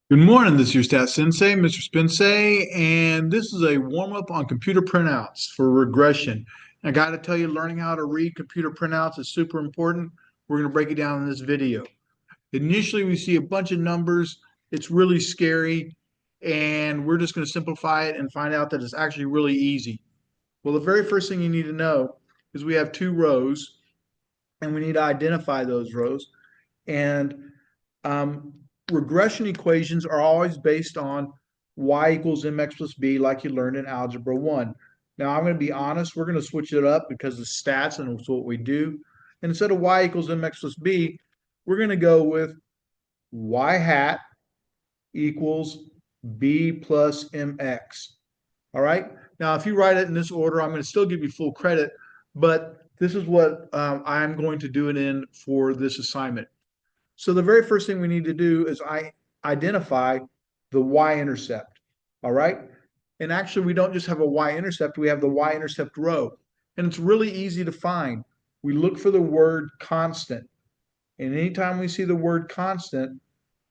Good morning, this is your Stat Sensei, Mr. Spensei, and this is a warm-up on computer printouts for regression. I got to tell you, learning how to read computer printouts is super important. We're going to break it down in this video. Initially, we see a bunch of numbers. It's really scary, and we're just going to simplify it and find out that it's actually really easy. Well, the very first thing you need to know is we have two rows, and we need to identify those rows. And um, regression equations are always based on y equals mx plus b, like you learned in Algebra 1. Now, I'm going to be honest, we're going to switch it up because of stats and it's what we do. And instead of y equals mx plus b, we're going to go with y hat equals b plus mx. All right. Now, if you write it in this order, I'm going to still give you full credit, but this is what I'm going to do it in for this assignment. So the very first thing we need to do is identify the y-intercept, all right? And actually, we don't just have a y-intercept, we have the y-intercept row. And it's really easy to find. We look for the word constant. And anytime we see the word constant,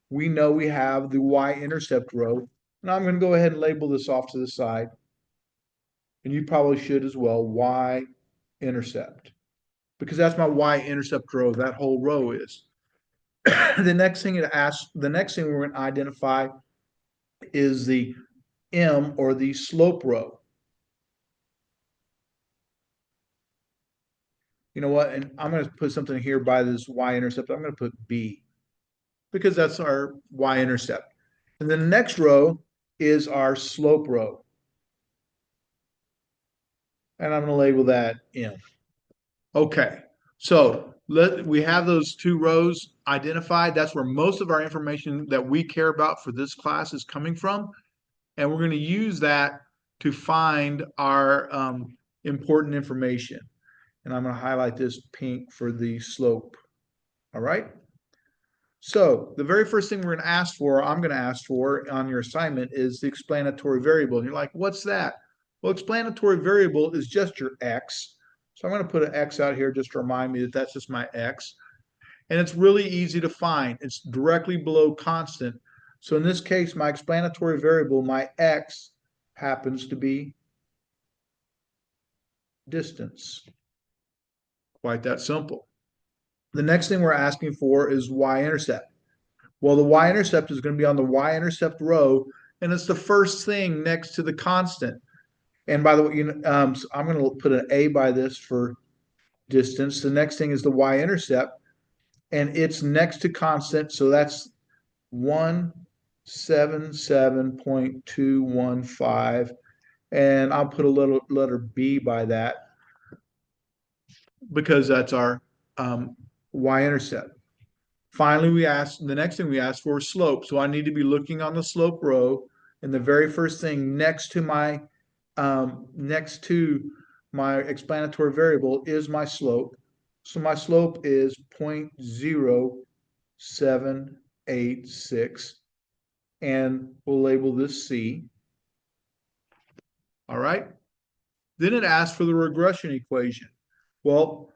we know we have the y-intercept row. And I'm going to go ahead and label this off to the side. And you probably should as well, y-intercept. Because that's my y-intercept row, that whole row is. The next thing we're going to identify is the M, or the slope row. You know what? And I'm going to put something here by this y-intercept. I'm going to put B because that's our y-intercept. And then the next row is our slope row. And I'm going to label that M. Okay. So we have those two rows identified. That's where most of our information that we care about for this class is coming from. And we're going to use that to find our important information. And I'm going to highlight this pink for the slope. All right. So the very first thing I'm going to ask for on your assignment is the explanatory variable. And you're like, what's that? Well, explanatory variable is just your x. So I'm going to put an x out here just to remind me that that's just my x. And it's really easy to find. It's directly below constant. So in this case, my explanatory variable, my x, happens to be distance. Quite that simple. The next thing we're asking for is y-intercept. Well, the y-intercept is going to be on the y-intercept row, and it's the first thing next to the constant. And by the way, so I'm going to put an A by this for distance. The next thing is the y-intercept, and it's next to constant, so that's 177.215. And I'll put a little letter B by that because that's our y-intercept. Finally, the next thing we ask for is slope. So I need to be looking on the slope row, and the very first thing next to my explanatory variable is my slope. So my slope is 0.0786, and we'll label this C. All right. Then it asks for the regression equation. Well,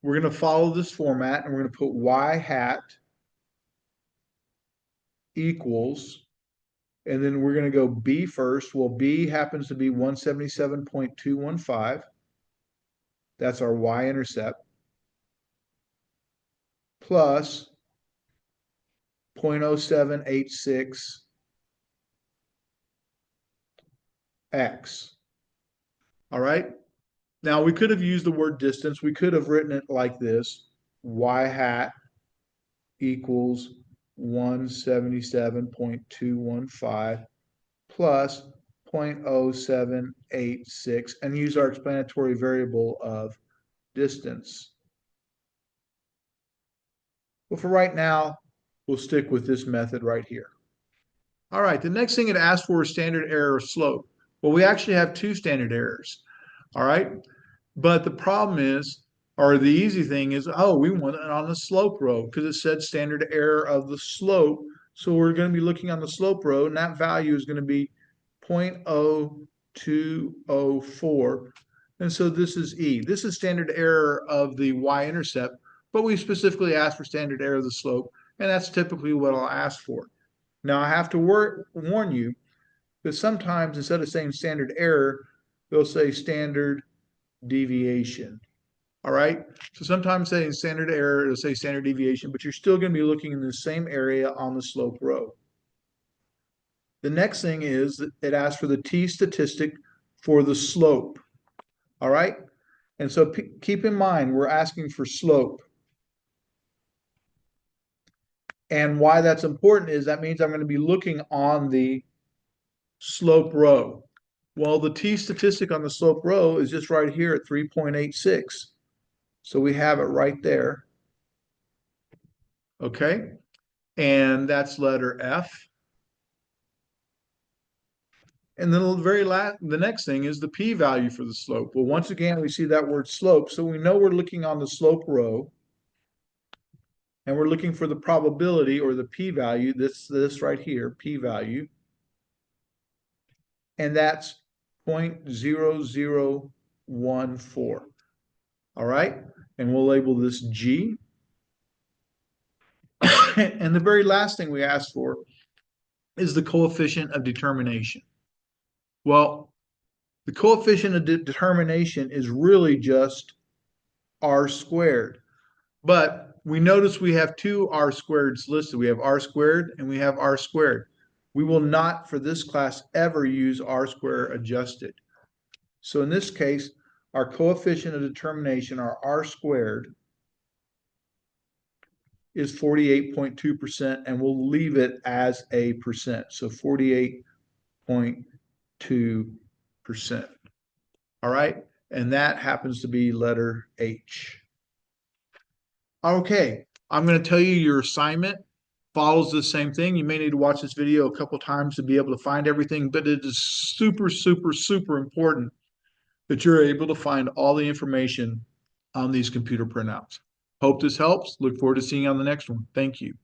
we're going to follow this format, and we're going to put y hat equals, and then we're going to go B first. Well, B happens to be 177.215. That's our y-intercept, plus 0.0786 x. All right. Now we could have used the word distance. We could have written it like this: y hat equals 177.215 plus 0.0786, and use our explanatory variable of distance. But for right now, we'll stick with this method right here. All right, the next thing it asks for is standard error of slope. Well, we actually have two standard errors. All right, but the problem is, or the easy thing is, oh, we want it on the slope row because it said standard error of the slope. So we're going to be looking on the slope row, and that value is going to be 0.0204. And so this is E. This is standard error of the y-intercept, but we specifically asked for standard error of the slope, and that's typically what I'll ask for. Now I have to warn you that sometimes instead of saying standard error, they'll say standard deviation. All right. So sometimes saying standard error, it'll say standard deviation, but you're still going to be looking in the same area on the slope row. The next thing is that it asks for the t statistic for the slope. All right. And so keep in mind, we're asking for slope. And why that's important is that means I'm going to be looking on the slope row. Well, the t statistic on the slope row is just right here at 3.86. So we have it right there. Okay. And that's letter F. And then the next thing is the p-value for the slope. Well, once again, we see that word slope. So we know we're looking on the slope row. And we're looking for the probability or the p-value, this right here, p-value. And that's 0.0014. All right. And we'll label this G. And the very last thing we ask for is the coefficient of determination. Well, the coefficient of determination is really just r squared. But we notice we have two r squareds listed. We have r squared and we have r squared. We will not, for this class, ever use r squared adjusted. So in this case, our coefficient of determination, our r squared, is 48.2%, and we'll leave it as a percent. So 48.2%. All right. And that happens to be letter H. Okay. I'm going to tell you your assignment follows the same thing. You may need to watch this video a couple times to be able to find everything, but it is super, super, super important that you're able to find all the information on these computer printouts. Hope this helps. Look forward to seeing you on the next one. Thank you.